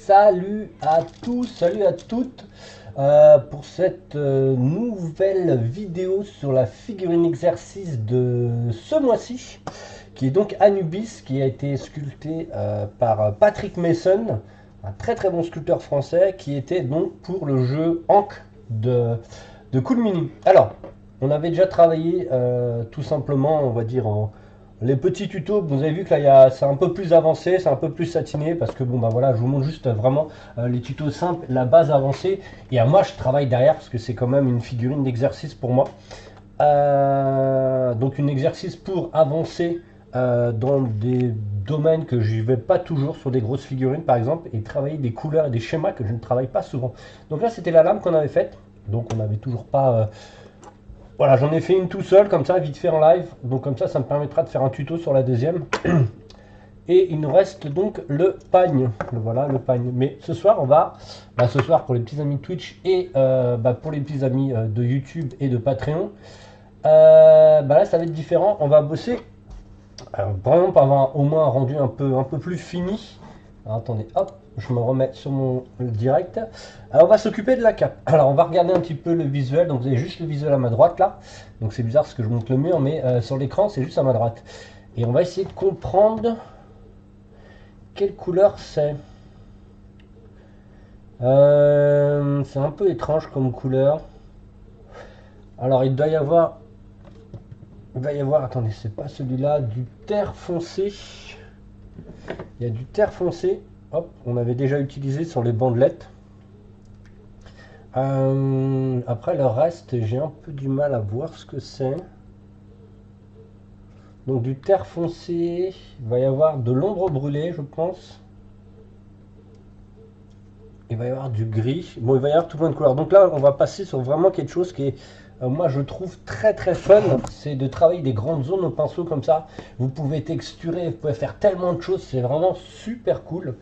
salut à tous, salut à toutes pour cette nouvelle vidéo sur la figurine exercice de ce mois-ci, qui est donc Anubis, qui a été sculpté par Patrick Mason, un très très bon sculpteur français, qui était donc pour le jeu Ankh de Cool Mini. Alors, on avait déjà travaillé tout simplement, on va dire, les petits tutos. Vous avez vu que là, c'est un peu plus avancé, c'est un peu plus satiné, parce que bon, bah voilà, je vous montre juste vraiment les tutos simples, la base avancée. Et à moi, je travaille derrière, parce que c'est quand même une figurine d'exercice pour moi. Donc, une exercice pour avancer dans des domaines que je vais pas toujours sur des grosses figurines, par exemple, et travailler des couleurs et des schémas que je ne travaille pas souvent. Donc là, c'était la lame qu'on avait faite. Donc, on n'avait toujours pas. Voilà, j'en ai fait une tout seul, comme ça, vite fait en live. Donc comme ça me permettra de faire un tuto sur la deuxième. Et il nous reste donc le pagne. Voilà, le pagne. Mais ce soir, ce soir pour les petits amis de Twitch et pour les petits amis de YouTube et de Patreon, là, ça va être différent. On va bosser, vraiment pour avoir au moins un rendu un peu plus fini. Alors, attendez, hop, je me remets sur mon direct. Alors, on va s'occuper de la cape. Alors, on va regarder un petit peu le visuel. Donc, vous avez juste le visuel à ma droite là. Donc, c'est bizarre parce que je monte le mur, mais sur l'écran, c'est juste à ma droite. Et on va essayer de comprendre quelle couleur c'est. C'est un peu étrange comme couleur. Alors, il va y avoir, attendez, c'est pas celui-là, du terre foncé. Il y a du terre foncé. Hop, on avait déjà utilisé sur les bandelettes. Après le reste, j'ai un peu du mal à voir ce que c'est. Donc du terre foncé, il va y avoir de l'ombre brûlée, je pense. Il va y avoir du gris. Bon, il va y avoir tout plein de couleurs. Donc là, on va passer sur vraiment quelque chose qui est, moi, je trouve très très fun. C'est de travailler des grandes zones au pinceau comme ça. Vous pouvez texturer, vous pouvez faire tellement de choses. C'est vraiment super cool.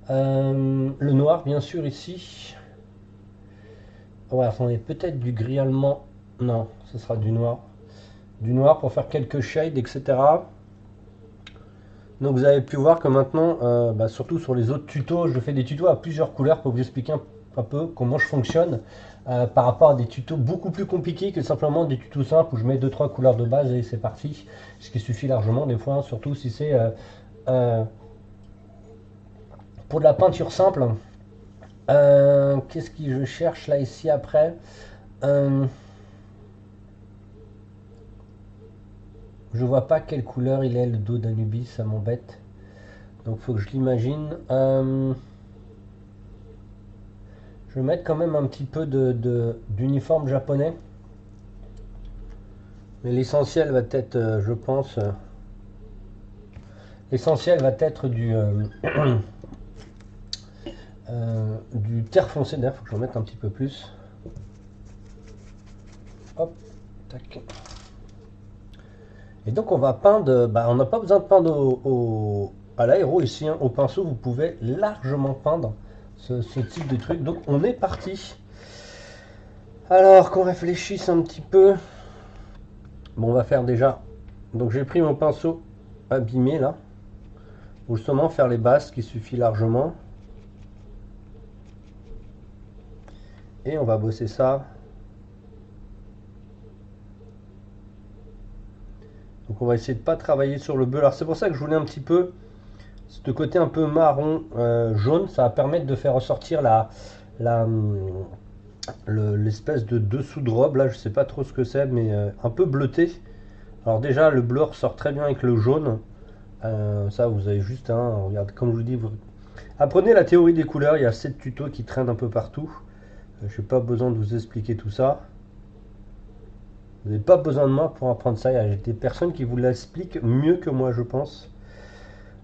Le noir, bien sûr, ici. Ouais, attendez, peut-être du gris allemand. Non, ce sera du noir. Du noir pour faire quelques shades, etc. Donc vous avez pu voir que maintenant, surtout sur les autres tutos, je fais des tutos à plusieurs couleurs pour vous expliquer un peu comment je fonctionne par rapport à des tutos beaucoup plus compliqués que simplement des tutos simples où je mets 2-3 couleurs de base et c'est parti. Ce qui suffit largement des fois, hein, surtout si c'est pour de la peinture simple. Qu'est-ce que je cherche là ici après? Je vois pas quelle couleur il est le dos d'Anubis, ça m'embête. Donc faut que je l'imagine. Je vais mettre quand même un petit peu d'uniforme japonais. Mais l'essentiel va être, je pense, l'essentiel va être du terre foncé. D'ailleurs, il faut que je mette un petit peu plus. Hop, tac. Et donc on va peindre, on n'a pas besoin de peindre à l'aéro ici, hein. Au pinceau vous pouvez largement peindre ce type de truc. Donc on est parti. Alors qu'on réfléchisse un petit peu. Bon, on va faire déjà. Donc j'ai pris mon pinceau abîmé là. Pour justement faire les bases qui suffit largement. Et on va bosser ça. Donc on va essayer de pas travailler sur le bleu. Alors c'est pour ça que je voulais un petit peu ce côté un peu marron jaune. Ça va permettre de faire ressortir l'espèce de dessous de robe. Là je sais pas trop ce que c'est, mais un peu bleuté. Alors déjà le bleu ressort très bien avec le jaune. Ça vous avez juste regarde, comme je vous dis, apprenez la théorie des couleurs. Il y a 7 tutos qui traînent un peu partout. Je n'ai pas besoin de vous expliquer tout ça. Vous n'avez pas besoin de moi pour apprendre ça. Il y a des personnes qui vous l'expliquent mieux que moi, je pense.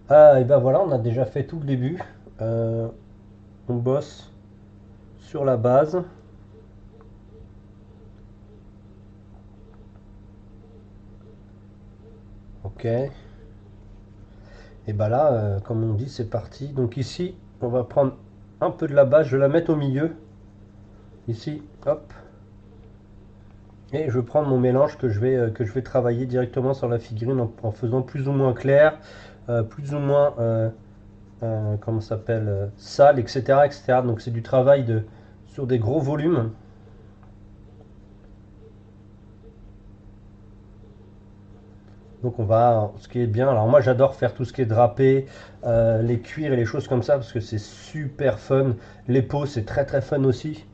Et ben voilà, on a déjà fait tout le début. On bosse sur la base. Ok. Et ben là, comme on dit, c'est parti. Donc ici, on va prendre un peu de la base. Je vais la mettre au milieu. Ici, hop. Et je vais prendre mon mélange que je vais travailler directement sur la figurine en faisant plus ou moins clair, plus ou moins comment ça s'appelle, sale, etc., etc. Donc c'est du travail sur des gros volumes. Donc on va, ce qui est bien, alors moi j'adore faire tout ce qui est drapé, les cuirs et les choses comme ça parce que c'est super fun. Les peaux c'est très très fun aussi.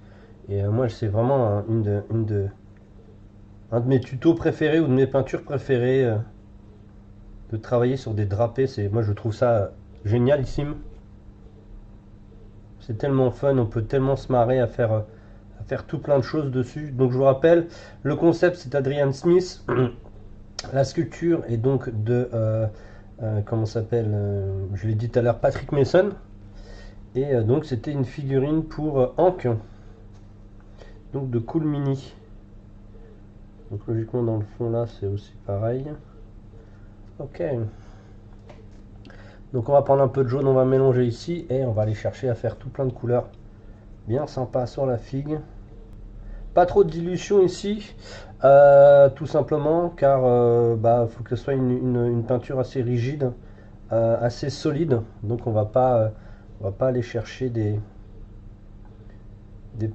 Et moi c'est vraiment un de mes tutos préférés ou de mes peintures préférées de travailler sur des drapés. Moi je trouve ça génialissime. C'est tellement fun, on peut tellement se marrer à faire tout plein de choses dessus. Donc je vous rappelle, le concept c'est Adrian Smith. La sculpture est donc comment ça s'appelle, je l'ai dit tout à l'heure, Patrick Mason. Et donc c'était une figurine pour Hank, donc de Cool Mini. Donc logiquement dans le fond là c'est aussi pareil. Ok. Donc on va prendre un peu de jaune, on va mélanger ici et on va aller chercher à faire tout plein de couleurs bien sympa sur la figue. Pas trop de dilution ici, tout simplement car faut que ce soit une peinture assez rigide, assez solide. Donc on va pas aller chercher des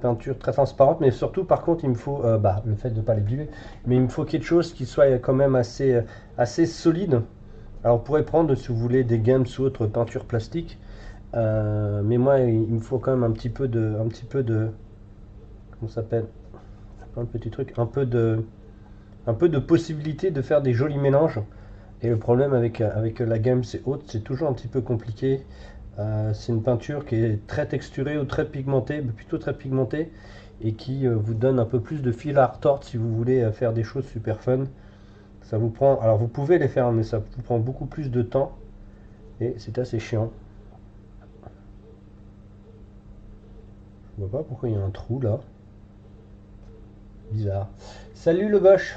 peintures très transparentes, mais surtout par contre il me faut le fait de ne pas les diluer, mais il me faut quelque chose qui soit quand même assez solide. Alors on pourrait prendre si vous voulez des Gems ou autres peintures plastiques, mais moi il me faut quand même un petit peu de comment ça s'appelle, un petit truc, un peu de possibilité de faire des jolis mélanges. Et le problème avec la gamme c'est haute, c'est toujours un petit peu compliqué. C'est une peinture qui est très texturée ou très pigmentée, plutôt très pigmentée, et qui vous donne un peu plus de fil à retordre si vous voulez faire des choses super fun. Ça vous prend, alors vous pouvez les faire, mais ça vous prend beaucoup plus de temps et c'est assez chiant. Je vois pas pourquoi il y a un trou là. Bizarre. Salut le boche.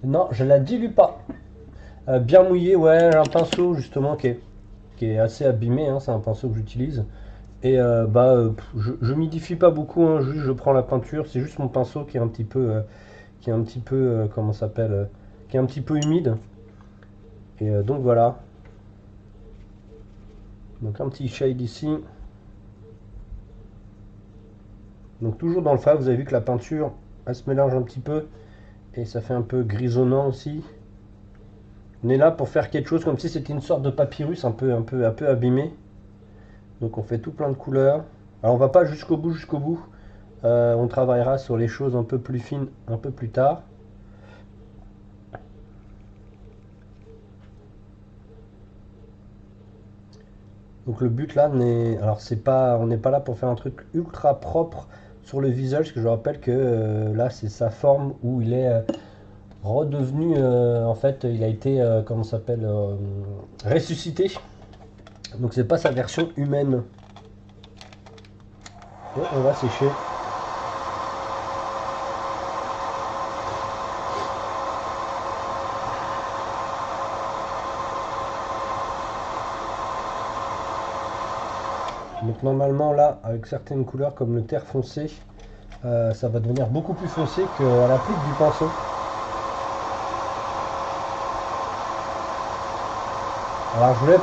Non, je la dilue pas. Bien mouillé, ouais, un pinceau justement qui est assez abîmé, hein, c'est un pinceau que j'utilise. Et je humidifie pas beaucoup, hein, juste je prends la peinture, c'est juste mon pinceau qui est un petit peu, comment ça s'appelle, qui est un petit peu humide. Et donc voilà. Donc un petit shade ici. Donc toujours dans le fat, vous avez vu que la peinture, elle se mélange un petit peu et ça fait un peu grisonnant aussi. On est là pour faire quelque chose comme si c'était une sorte de papyrus un peu abîmé. Donc on fait tout plein de couleurs. Alors on va pas jusqu'au bout, jusqu'au bout. On travaillera sur les choses un peu plus fines un peu plus tard. Donc le but là, alors c'est pas, on n'est pas là pour faire un truc ultra propre sur le visage, parce que je rappelle que là c'est sa forme où il est redevenu, en fait, il a été, comment ça s'appelle, ressuscité. Donc c'est pas sa version humaine. Et on va sécher. Donc normalement là, avec certaines couleurs comme le terre foncé, ça va devenir beaucoup plus foncé qu'à l'applique du pinceau. Alors je voulais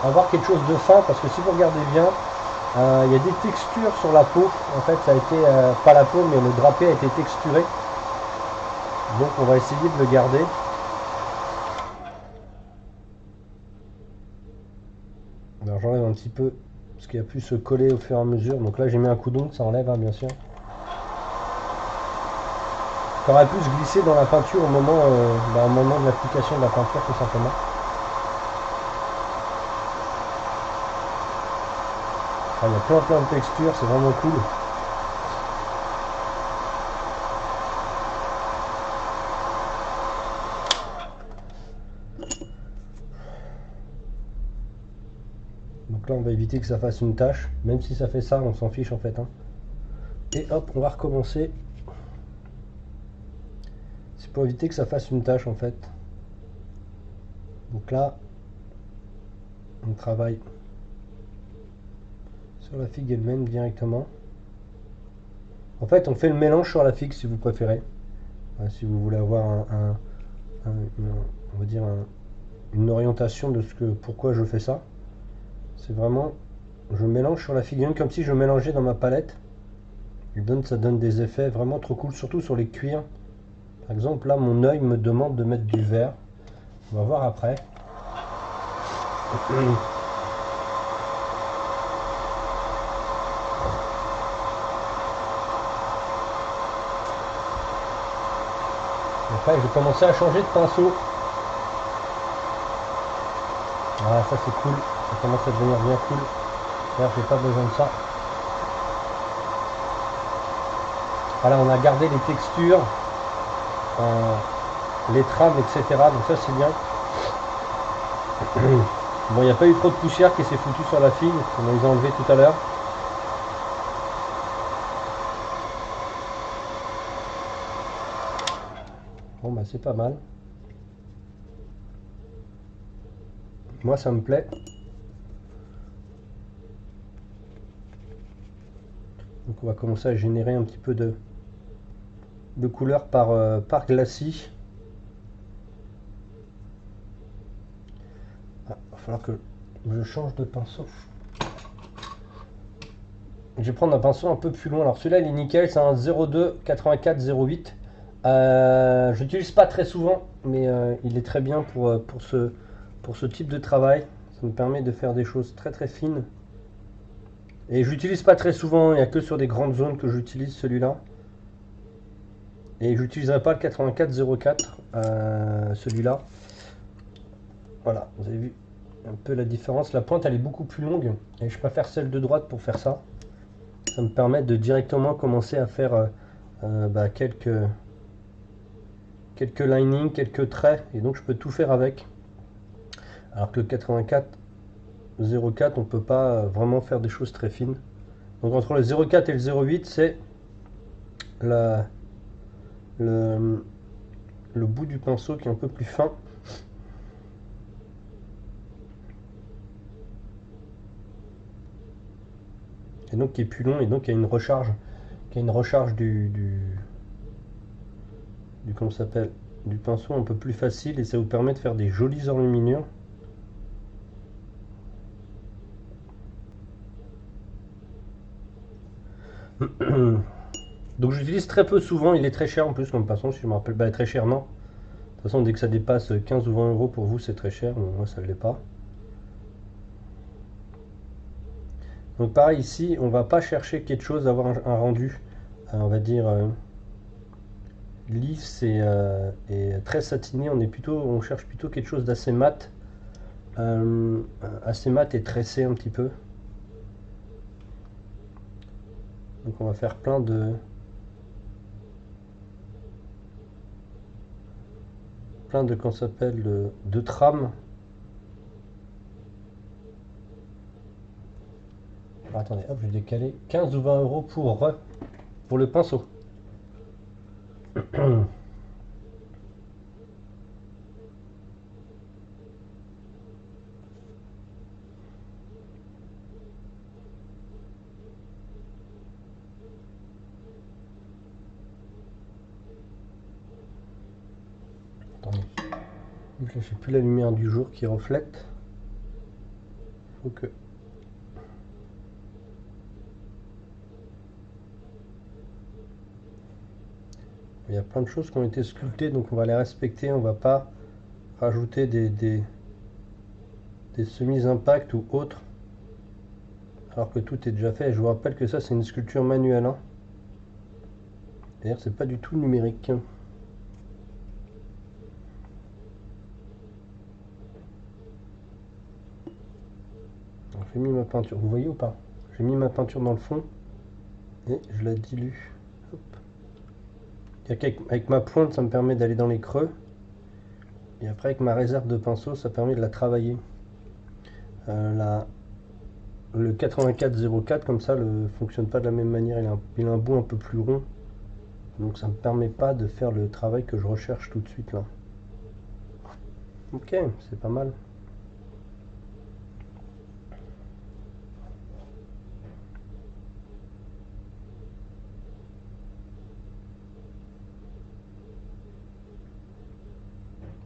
avoir quelque chose de fin parce que si vous regardez bien, il y a des textures sur la peau. En fait, ça a été, pas la peau, mais le drapé a été texturé. Donc on va essayer de le garder. Alors j'enlève un petit peu ce qui a pu se coller au fur et à mesure. Donc là j'ai mis un coup d'ongle, ça enlève hein, bien sûr. Ça aurait pu se glisser dans la peinture au moment de l'application de la peinture tout simplement. Ah, il y a plein de textures, c'est vraiment cool. Donc là on va éviter que ça fasse une tache, même si ça fait ça on s'en fiche en fait. Hein. Et hop, on va recommencer. C'est pour éviter que ça fasse une tache en fait. Donc là, on travaille sur la figue elle-même directement. En fait, on fait le mélange sur la figue si vous préférez. Si vous voulez avoir on va dire une orientation de pourquoi je fais ça. C'est vraiment, je mélange sur la figurine comme si je mélangeais dans ma palette. Ça donne des effets vraiment trop cool, surtout sur les cuirs. Par exemple, là, mon œil me demande de mettre du vert. On va voir après. Après, je vais commencer à changer de pinceau. Voilà, ça c'est cool. Ça commence à devenir bien cool. D'ailleurs, j'ai pas besoin de ça. Voilà, on a gardé les textures, les trames, etc. Donc ça c'est bien. Bon, il n'y a pas eu trop de poussière qui s'est foutue sur la figue. On les a enlevés tout à l'heure. Bon, bah c'est pas mal. Moi, ça me plaît. Donc on va commencer à générer un petit peu de couleurs par glacis. Ah, il va falloir que je change de pinceau. Je vais prendre un pinceau un peu plus loin. Alors celui-là il est nickel, c'est un 02 84 08. Je l'utilise pas très souvent, mais il est très bien pour ce type de travail. Ça me permet de faire des choses très très fines. Et je l'utilise pas très souvent, il n'y a que sur des grandes zones que j'utilise celui-là. Et je n'utiliserai pas le 8404, celui-là. Voilà, vous avez vu un peu la différence. La pointe elle est beaucoup plus longue et je préfère celle de droite pour faire ça. Ça me permet de directement commencer à faire quelques linings, quelques traits et donc je peux tout faire avec. Alors que le 8404 on peut pas vraiment faire des choses très fines. Donc entre le 04 et le 08 c'est le, le bout du pinceau qui est un peu plus fin. Et donc qui est plus long et donc qui a une recharge, du comment ça s'appelle, du pinceau un peu plus facile et ça vous permet de faire des jolies enluminures. Donc j'utilise très peu souvent, il est très cher en plus comme pinceau si je me rappelle, bah très cher non. De toute façon dès que ça dépasse 15 ou 20 euros pour vous c'est très cher, mais moi ça ne l'est pas. Donc pareil ici, on va pas chercher quelque chose à avoir un rendu, on va dire lisse et très satiné, on cherche plutôt quelque chose d'assez mat, assez mat et tressé un petit peu. Donc on va faire plein de qu'on s'appelle de trames. Alors, attendez, hop, je vais décaler 15 ou 20 euros pour le pinceau. Attendez, là j'ai plus la lumière du jour qui reflète. Faut que il y a plein de choses qui ont été sculptées, donc on va les respecter. On va pas rajouter des semis-impacts ou autres, alors que tout est déjà fait. Et je vous rappelle que ça, c'est une sculpture manuelle. Hein. D'ailleurs, c'est pas du tout numérique. J'ai mis ma peinture, vous voyez ou pas? J'ai mis ma peinture dans le fond et je la dilue. Hop. Avec ma pointe, ça me permet d'aller dans les creux. Et après, avec ma réserve de pinceau, ça permet de la travailler. Le 8404, comme ça, ne fonctionne pas de la même manière. Il a un bout un peu plus rond. Donc ça ne me permet pas de faire le travail que je recherche tout de suite là. Ok, c'est pas mal.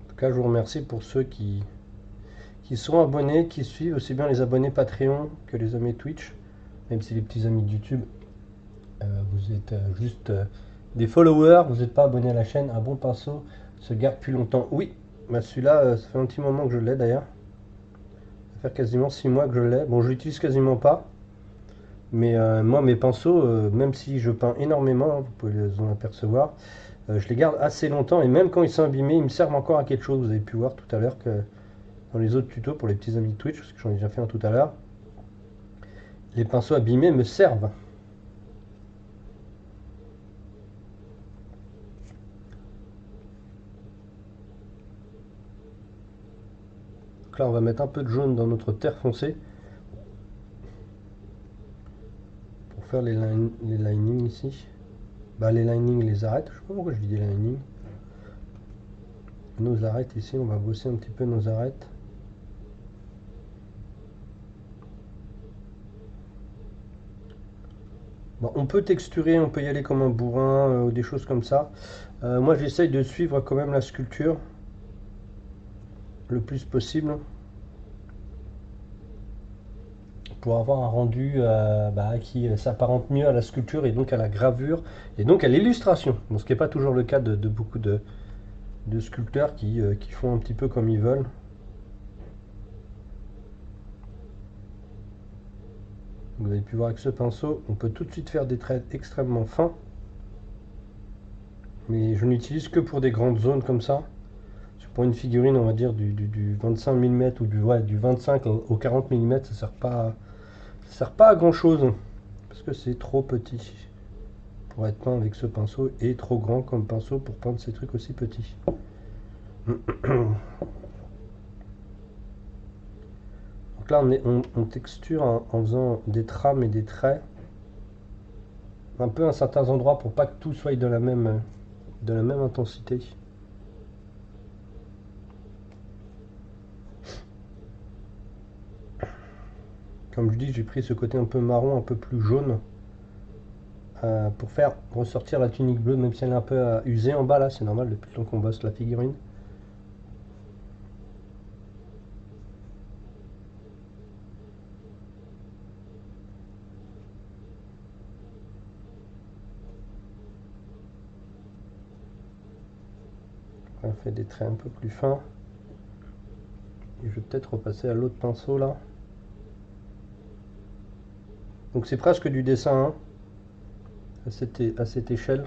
En tout cas, je vous remercie pour ceux qui qui sont abonnés, qui suivent aussi bien les abonnés Patreon que les amis Twitch, même si les petits amis de YouTube, vous êtes juste des followers, vous n'êtes pas abonnés à la chaîne. Un bon pinceau se garde plus longtemps. Oui, bah celui-là, ça fait un petit moment que je l'ai d'ailleurs. Ça fait quasiment 6 mois que je l'ai. Bon, je l'utilise quasiment pas. Mais moi, mes pinceaux, même si je peins énormément, hein, vous pouvez en apercevoir, je les garde assez longtemps. Et même quand ils sont abîmés, ils me servent encore à quelque chose. Vous avez pu voir tout à l'heure que dans les autres tutos pour les petits amis de Twitch, parce que j'en ai déjà fait un tout à l'heure, les pinceaux abîmés me servent. Donc là, on va mettre un peu de jaune dans notre terre foncée pour faire les linings ici. Bah, les linings, les arêtes. Je sais pas pourquoi je dis des linings. Nos arêtes ici, on va bosser un petit peu nos arêtes. Bon, on peut texturer, on peut y aller comme un bourrin ou des choses comme ça. Moi, j'essaye de suivre quand même la sculpture le plus possible pour avoir un rendu qui s'apparente mieux à la sculpture et donc à la gravure et donc à l'illustration. Bon, ce qui n'est pas toujours le cas de beaucoup de sculpteurs qui font un petit peu comme ils veulent. Vous avez pu voir avec ce pinceau, on peut tout de suite faire des traits extrêmement fins. Mais je n'utilise que pour des grandes zones comme ça. Pour une figurine, on va dire du 25 mm ou du 25 au 40 mm, ça sert pas à grand chose. Parce que c'est trop petit pour être peint avec ce pinceau et trop grand comme pinceau pour peindre ces trucs aussi petits. Donc là, on texture en faisant des trames et des traits. Un peu à certains endroits pour pas que tout soit de la même intensité. Comme je dis, j'ai pris ce côté un peu marron, un peu plus jaune pour faire ressortir la tunique bleue, même si elle est un peu usée en bas là, c'est normal depuis le temps qu'on bosse la figurine. On fait des traits un peu plus fins. Et je vais peut-être repasser à l'autre pinceau là. Donc c'est presque du dessin hein, à cette échelle.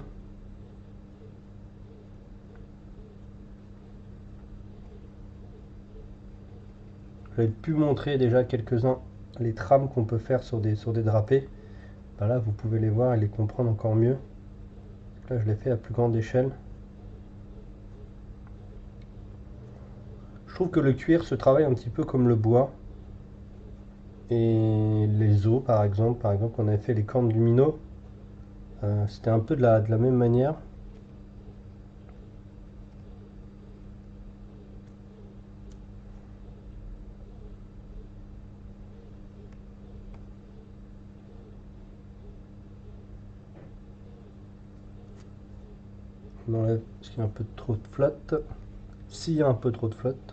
J'avais pu montrer déjà quelques-uns les trames qu'on peut faire sur des drapés. Ben là vous pouvez les voir et les comprendre encore mieux. Là je l'ai fait à plus grande échelle. Je trouve que le cuir se travaille un petit peu comme le bois. Et les os par exemple on avait fait les cornes du minot. C'était un peu de la même manière. On enlève s'il y a un peu trop de flotte. S'il y a un peu trop de flotte.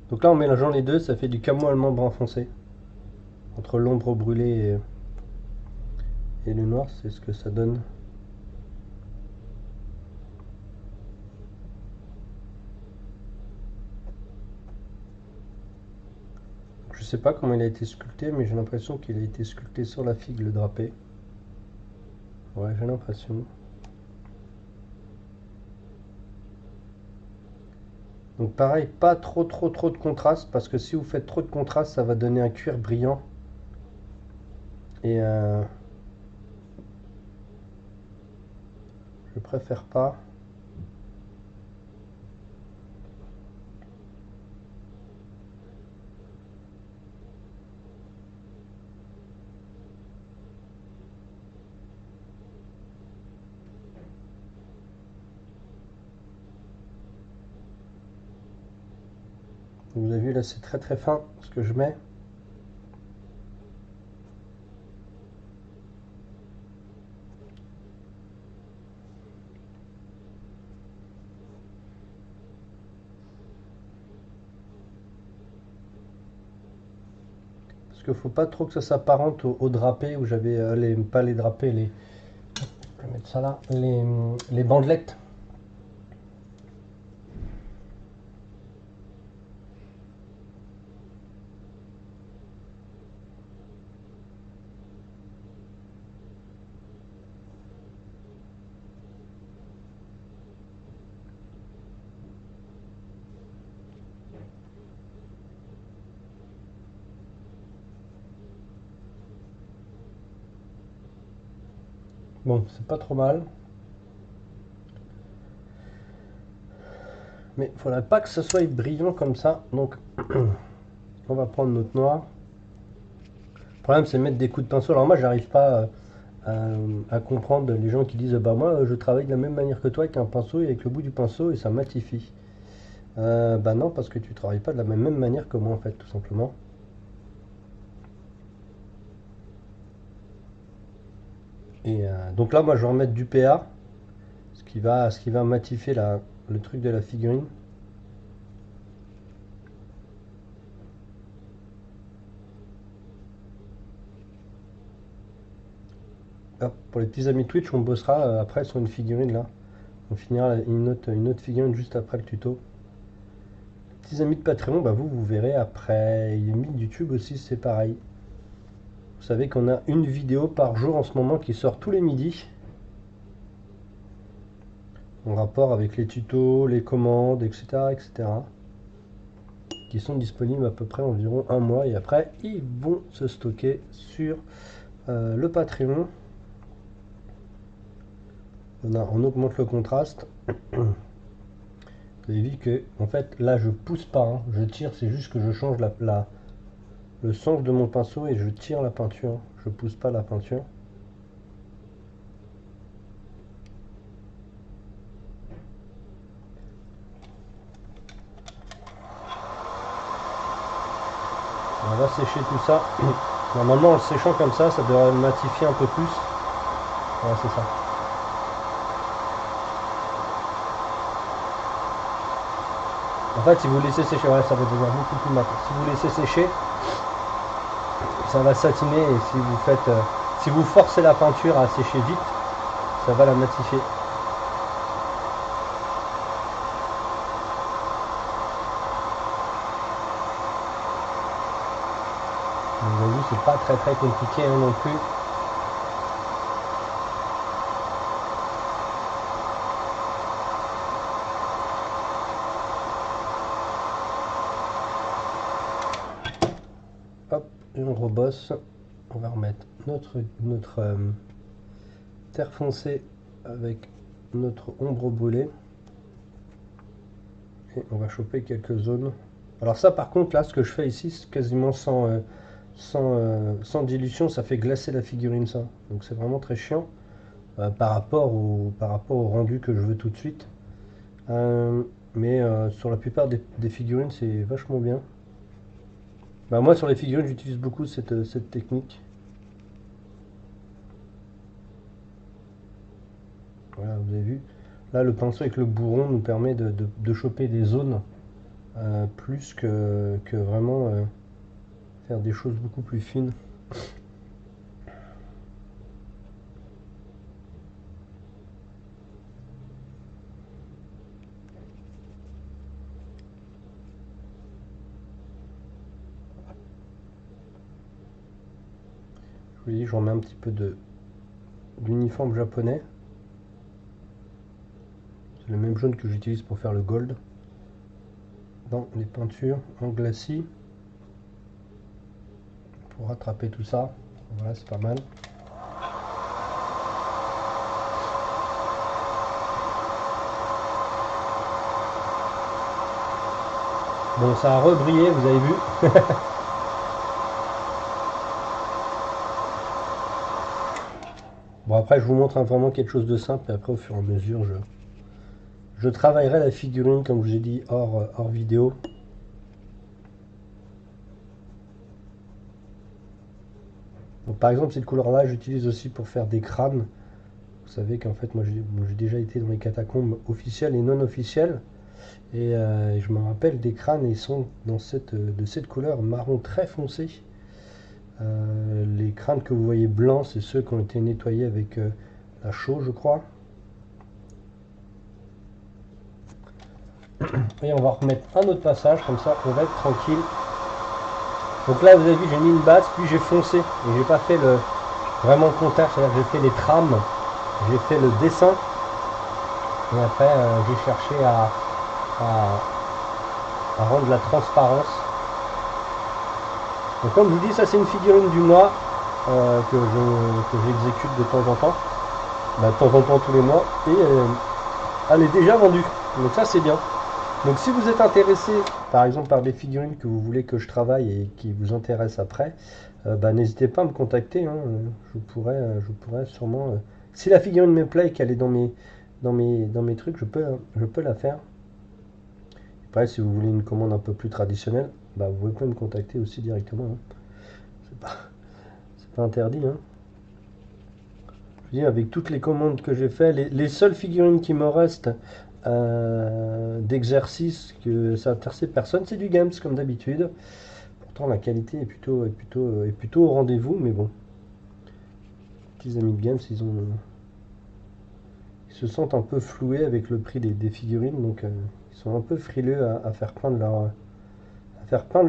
Donc là en mélangeant les deux ça fait du camo allemand brun foncé. Entre l'ombre brûlée et le noir c'est ce que ça donne. Je sais pas comment il a été sculpté mais j'ai l'impression qu'il a été sculpté sur la figue le drapé. Ouais j'ai l'impression. Donc pareil, pas trop de contraste parce que si vous faites trop de contraste, ça va donner un cuir brillant. Et je préfère pas. Vous avez vu là, c'est très fin ce que je mets. Parce qu'il faut pas trop que ça s'apparente au drapé où j'avais pas les drapés, je vais mettre ça là, les bandelettes. Bon, c'est pas trop mal. Mais il faudrait pas que ce soit brillant comme ça. Donc, on va prendre notre noir. Le problème, c'est de mettre des coups de pinceau. Alors moi, j'arrive pas à comprendre les gens qui disent bah moi, je travaille de la même manière que toi avec un pinceau et avec le bout du pinceau et ça matifie. Bah non, parce que tu travailles pas de la même manière que moi en fait, tout simplement. Et donc là, moi, je vais remettre du PA, ce qui va matifier le truc de la figurine. Hop, pour les petits amis Twitch, on bossera après sur une figurine là. On finira une autre figurine juste après le tuto. Petits amis de Patreon, bah vous verrez après. Les amis de YouTube aussi, c'est pareil. Vous savez qu'on a une vidéo par jour en ce moment qui sort tous les midis. En rapport avec les tutos, les commandes, etc., etc. Qui sont disponibles à peu près environ un mois. Et après, ils vont se stocker sur le Patreon. On augmente le contraste. Vous avez vu que, en fait, là, je pousse pas. Hein. Je tire, c'est juste que je change le sens de mon pinceau et je tire la peinture. Je pousse pas la peinture. On va sécher tout ça. Normalement, en le séchant comme ça devrait matifier un peu plus. Voilà, c'est ça. En fait, si vous laissez sécher, ouais, ça va devenir beaucoup plus mat. Si vous laissez sécher, ça va satiner et si vous forcez la peinture à sécher vite, ça va la matifier. Vous avez vu, c'est pas très compliqué hein, non plus. Hop, et on rebosse. On va remettre notre terre foncée avec notre ombre brûlée. Et on va choper quelques zones. Alors ça par contre là ce que je fais ici c'est quasiment sans dilution, ça fait glacer la figurine ça. Donc c'est vraiment très chiant par rapport au rendu que je veux tout de suite. Mais sur la plupart des figurines c'est vachement bien. Bah, moi sur les figurines j'utilise beaucoup cette technique. Voilà, vous avez vu. Là le pinceau avec le bourron nous permet de choper des zones plus que vraiment faire des choses beaucoup plus fines. Je vous dis, je remets un petit peu d'uniforme japonais. C'est le même jaune que j'utilise pour faire le gold dans les peintures en glacis pour rattraper tout ça. Voilà, c'est pas mal. Bon, ça a rebrillé, vous avez vu. Bon, après, je vous montre vraiment quelque chose de simple et après, au fur et à mesure, je travaillerai la figurine, comme je vous ai dit, hors vidéo. Donc, par exemple, cette couleur-là, j'utilise aussi pour faire des crânes. Vous savez qu'en fait, moi, j'ai déjà été dans les catacombes officielles et non officielles. Et je me rappelle des crânes, ils sont de cette couleur marron très foncé. Les crânes que vous voyez blancs, c'est ceux qui ont été nettoyés avec la chaux, je crois. Et on va remettre un autre passage, comme ça on va être tranquille. Donc là, vous avez vu, j'ai mis une base, puis j'ai foncé. Et j'ai pas fait vraiment le comptage, c'est-à-dire que j'ai fait les trames, j'ai fait le dessin. Et après, j'ai cherché à rendre la transparence. Donc comme je vous dis, ça c'est une figurine du mois que j'exécute de temps en temps. Bah, de temps en temps, tous les mois. Et elle est déjà vendue. Donc ça c'est bien. Donc si vous êtes intéressé, par exemple, par des figurines que vous voulez que je travaille et qui vous intéressent après, bah, n'hésitez pas à me contacter, hein. Je pourrais sûrement... si la figurine me plaît et qu'elle est dans mes trucs, je peux la faire. Après, si vous voulez une commande un peu plus traditionnelle, bah, vous pouvez me contacter aussi directement, hein. C'est pas interdit, hein. Je dis, avec toutes les commandes que j'ai fait, les seules figurines qui me restent d'exercice que ça intéresse personne, c'est du Games comme d'habitude. Pourtant la qualité est plutôt au rendez-vous, mais bon. Les petits amis de Games, ils se sentent un peu floués avec le prix des figurines, donc ils sont un peu frileux à faire peindre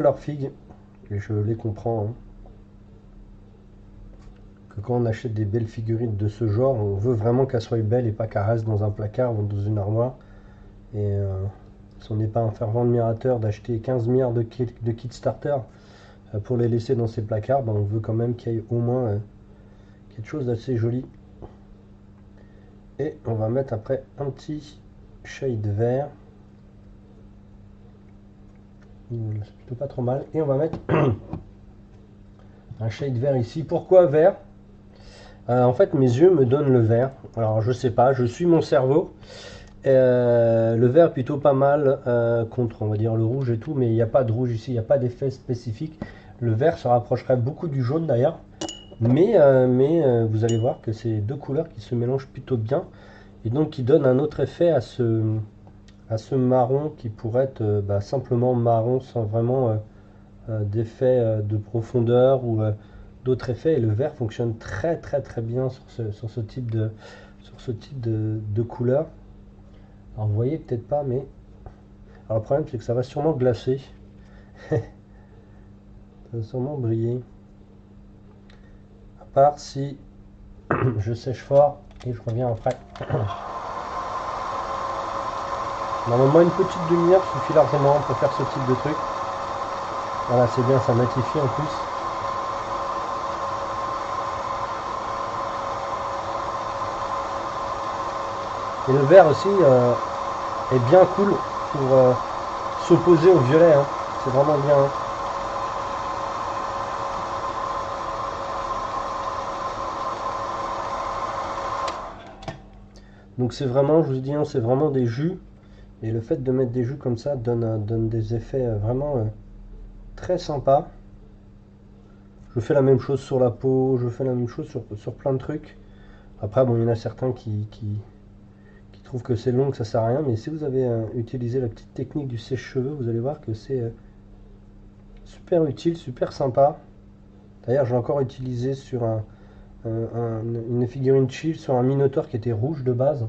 leurs figues. Et je les comprends, hein. Que quand on achète des belles figurines de ce genre, on veut vraiment qu'elles soient belles et pas qu'elles restent dans un placard ou dans une armoire. Et si on n'est pas un fervent admirateur d'acheter 15 milliards de kits starter pour les laisser dans ces placards, ben on veut quand même qu'il y ait au moins quelque chose d'assez joli. Et on va mettre après un petit shade vert. C'est plutôt pas trop mal. Et on va mettre un shade vert ici. Pourquoi vert? En fait, mes yeux me donnent le vert. Alors, je sais pas, je suis mon cerveau. Le vert plutôt pas mal contre, on va dire, le rouge et tout, mais il n'y a pas de rouge ici, il n'y a pas d'effet spécifique. Le vert se rapprocherait beaucoup du jaune d'ailleurs, mais vous allez voir que c'est deux couleurs qui se mélangent plutôt bien et donc qui donnent un autre effet à ce marron qui pourrait être bah, simplement marron sans vraiment d'effet de profondeur ou d'autres effets. Et le vert fonctionne très très très bien sur ce type de couleur. Alors vous voyez peut-être pas, mais alors le problème c'est que ça va sûrement glacer. Ça va sûrement briller. À part si je sèche fort et je reviens après. Normalement une petite demi-heure suffit largement pour faire ce type de truc. Voilà, c'est bien, ça matifie en plus. Et le vert aussi est bien cool pour s'opposer au violet, hein. C'est vraiment bien, hein. Donc c'est vraiment, je vous dis, hein, c'est vraiment des jus. Et le fait de mettre des jus comme ça donne des effets vraiment très sympas. Je fais la même chose sur la peau, je fais la même chose sur plein de trucs. Après, bon, il y en a certains qui trouvent que c'est long, que ça sert à rien. Mais si vous avez utilisé la petite technique du sèche-cheveux, vous allez voir que c'est super utile, super sympa. D'ailleurs, j'ai encore utilisé sur une figurine chill sur un Minotaur qui était rouge de base.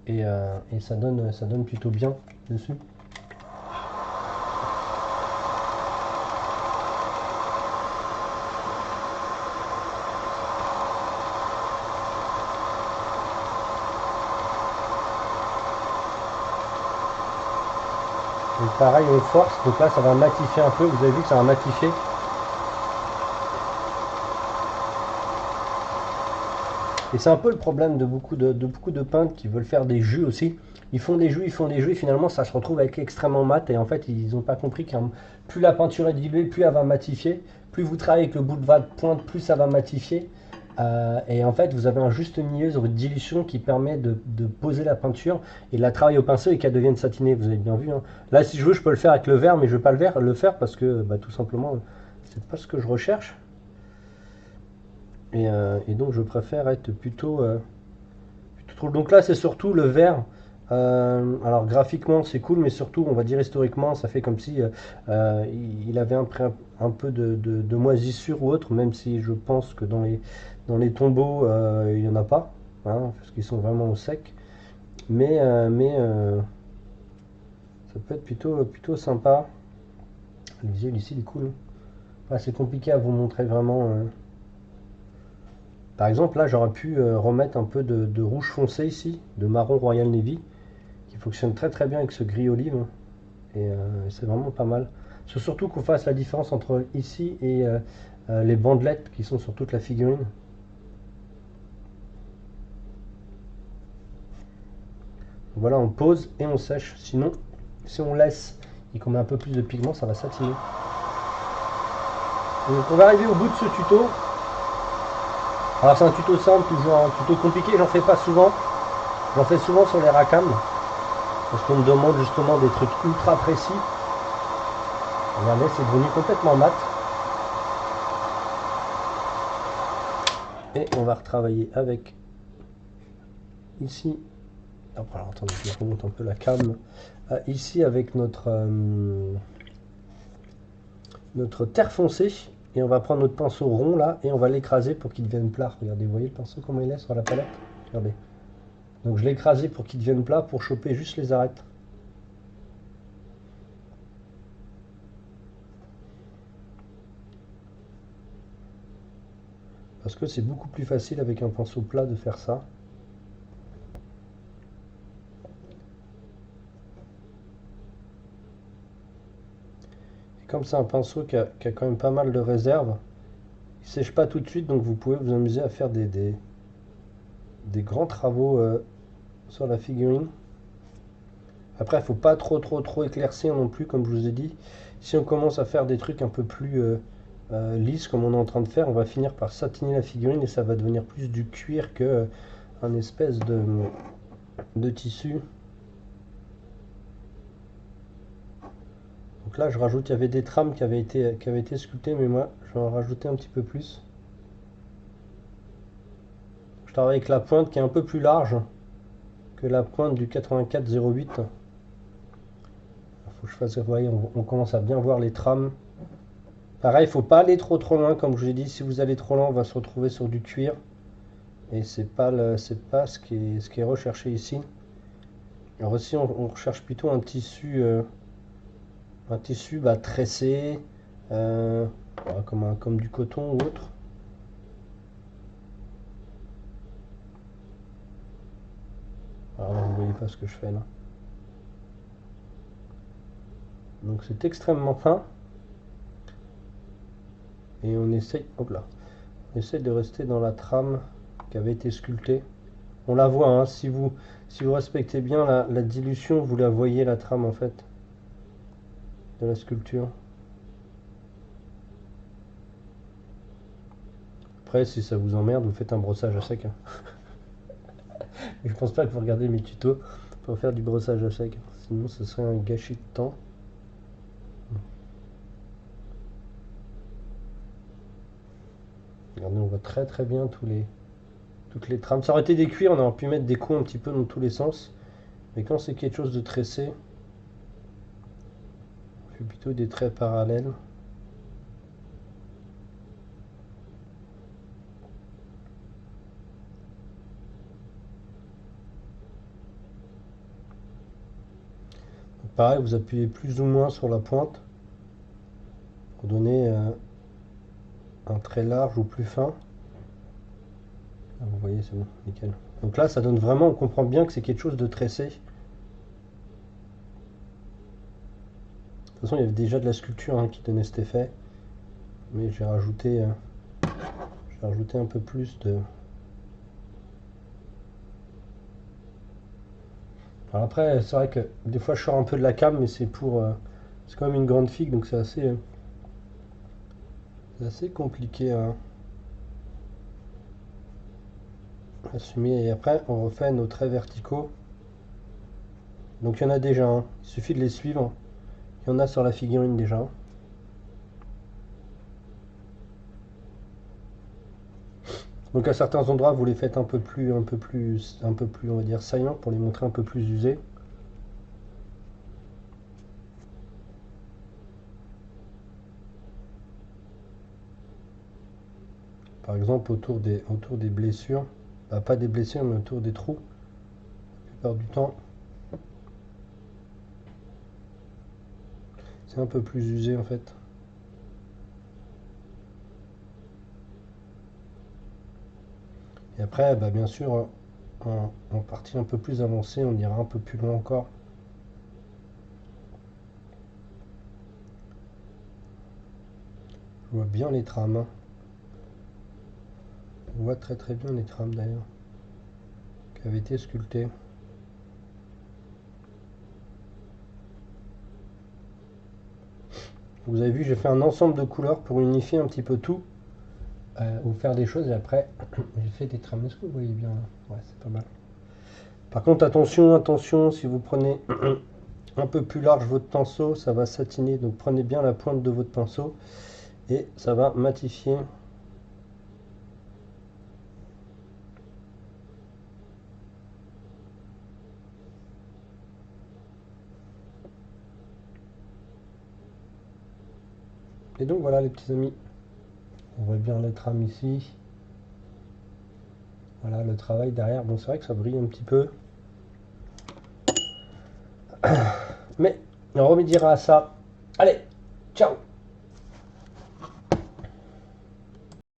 Et ça donne plutôt bien dessus. Donc pareil, on force, donc là ça va matifier un peu, vous avez vu que ça va matifier. Et c'est un peu le problème de beaucoup de peintres qui veulent faire des jus aussi. Ils font des jus, et finalement ça se retrouve avec extrêmement mat. Et en fait, ils n'ont pas compris que plus la peinture est diluée, plus elle va matifier. Plus vous travaillez avec le bout de votre pointe, plus ça va matifier. Et en fait, vous avez un juste milieu sur votre dilution qui permet de poser la peinture et de la travailler au pinceau et qu'elle devienne satinée. Vous avez bien vu, hein. Là, si je veux, je peux le faire avec le vert, mais je ne vais pas le faire parce que bah, tout simplement, c'est pas ce que je recherche. Et donc je préfère être plutôt trop. Donc là c'est surtout le vert Alors graphiquement c'est cool, mais surtout on va dire historiquement, ça fait comme si il avait un peu de moisissure ou autre, même si je pense que dans les tombeaux il n'y en a pas, hein, parce qu'ils sont vraiment au sec. Mais ça peut être plutôt sympa. Le visuel ici il est cool. Ouais, c'est compliqué à vous montrer vraiment. Par exemple là j'aurais pu remettre un peu de rouge foncé ici, de marron Royal Navy, qui fonctionne très très bien avec ce gris olive. Et c'est vraiment pas mal. C'est surtout qu'on fasse la différence entre ici et les bandelettes qui sont sur toute la figurine. Voilà, on pose et on sèche. Sinon, si on laisse et qu'on met un peu plus de pigment, ça va satiner. Donc on va arriver au bout de ce tuto. Alors c'est un tuto simple, toujours un tuto compliqué, j'en fais pas souvent. J'en fais souvent sur les Racam. Parce qu'on me demande justement des trucs ultra précis. Regardez, c'est devenu complètement mat. Et on va retravailler avec ici. Alors attendez, je remonte un peu la cam. Ici avec notre terre foncée. Et on va prendre notre pinceau rond là et on va l'écraser pour qu'il devienne plat. Regardez, vous voyez le pinceau comment il est sur la palette? Regardez. Donc je l'ai écrasé pour qu'il devienne plat pour choper juste les arêtes. Parce que c'est beaucoup plus facile avec un pinceau plat de faire ça. Et comme c'est un pinceau qui a quand même pas mal de réserve, il ne sèche pas tout de suite, donc vous pouvez vous amuser à faire des grands travaux sur la figurine. Après, il ne faut pas trop éclaircir non plus, comme je vous ai dit. Si on commence à faire des trucs un peu plus lisses, comme on est en train de faire, on va finir par satiner la figurine et ça va devenir plus du cuir que un espèce de tissu. Donc là, je rajoute, il y avait des trames qui avaient été sculptées, mais moi, je vais en rajouter un petit peu plus. Je travaille avec la pointe qui est un peu plus large que la pointe du 84-08. Il faut que je fasse, vous voyez, on commence à bien voir les trames. Pareil, il ne faut pas aller trop loin, comme je vous ai dit. Si vous allez trop loin, on va se retrouver sur du cuir. Et c'est pas ce qui est recherché ici. Alors ici, on recherche plutôt un tissu tressé, voilà, comme du coton ou autre. Alors là, vous ne voyez pas ce que je fais là. Donc c'est extrêmement fin. Et on essaye, hop là, on essaye de rester dans la trame qui avait été sculptée. On la voit, hein, si vous respectez bien la dilution, vous la voyez la trame en fait de la sculpture. Après, si ça vous emmerde, vous faites un brossage à sec. Hein. Je pense pas que vous regardez mes tutos pour faire du brossage à sec. Sinon, ce serait un gâchis de temps. Regardez, on voit très très bien toutes les trames. Ça aurait été des cuirs, on aurait pu mettre des coups un petit peu dans tous les sens. Mais quand c'est quelque chose de tressé, on fait plutôt des traits parallèles. Pareil, vous appuyez plus ou moins sur la pointe pour donner un trait large ou plus fin. Ah, vous voyez, c'est bon, nickel. Donc là, ça donne vraiment, on comprend bien que c'est quelque chose de tressé. De toute façon, il y avait déjà de la sculpture hein, qui donnait cet effet. Mais j'ai rajouté un peu plus de... Alors après, c'est vrai que des fois je sors un peu de la cam, mais c'est c'est quand même une grande figue, donc c'est assez compliqué à assumer. Et après, on refait nos traits verticaux. Donc il y en a déjà, hein. Il suffit de les suivre. Il y en a sur la figurine déjà. Donc à certains endroits, vous les faites on va dire, saillants pour les montrer un peu plus usés. Par exemple, autour des blessures, bah, pas des blessures, mais autour des trous, la plupart du temps, c'est un peu plus usé en fait. Et après, bah, bien sûr, en partie un peu plus avancée, on ira un peu plus loin encore. Je vois bien les trames, hein. On voit très très bien les trames d'ailleurs, qui avaient été sculptées. Vous avez vu, j'ai fait un ensemble de couleurs pour unifier un petit peu tout, ou faire des choses, et après, j'ai fait des trames. Est-ce que vous voyez bien là? Ouais, c'est pas mal. Par contre, attention, attention, si vous prenez un peu plus large votre pinceau, ça va satiner. Donc prenez bien la pointe de votre pinceau et ça va matifier. Et donc voilà les petits amis, on voit bien les trames ici. Voilà le travail derrière. Bon, c'est vrai que ça brille un petit peu, mais on remédiera à ça. Allez, ciao!